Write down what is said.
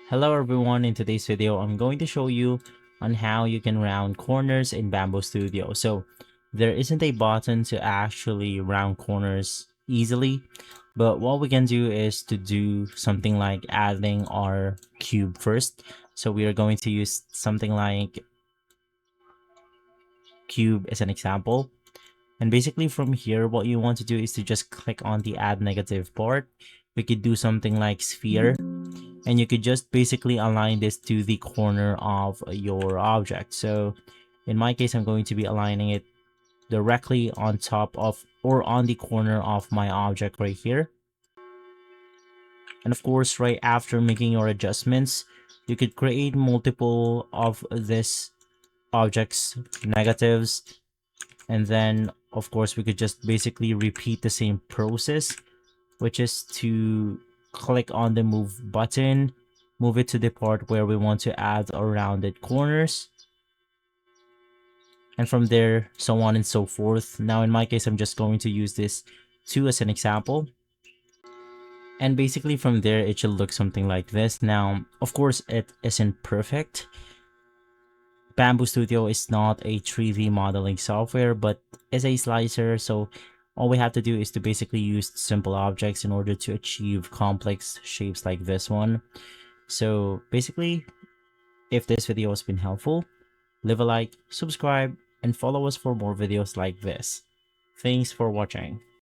Hello everyone, in today's video I'm going to show you on how you can round corners in Bambu Studio. So there isn't a button to actually round corners easily, but what we can do is to do something like adding our cube first. So we are going to use something like cube as an example. And basically from here, what you want to do is to just click on the add negative part. We could do something like sphere, and you could just basically align this to the corner of your object. So in my case, I'm going to be aligning it directly on top of or on the corner of my object right here. And of course, right after making your adjustments, you could create multiple of this objects negatives, and then of course we could just basically repeat the same process, which is to click on the move button, move it to the part where we want to add our rounded corners, and from there so on and so forth. Now in my case, I'm just going to use this 2 as an example, and basically from there it should look something like this. Now of course it isn't perfect. Bambu Studio is not a 3D modeling software, but is a slicer, so all we have to do is to basically use simple objects in order to achieve complex shapes like this one. So basically, if this video has been helpful, leave a like, subscribe, and follow us for more videos like this. Thanks for watching.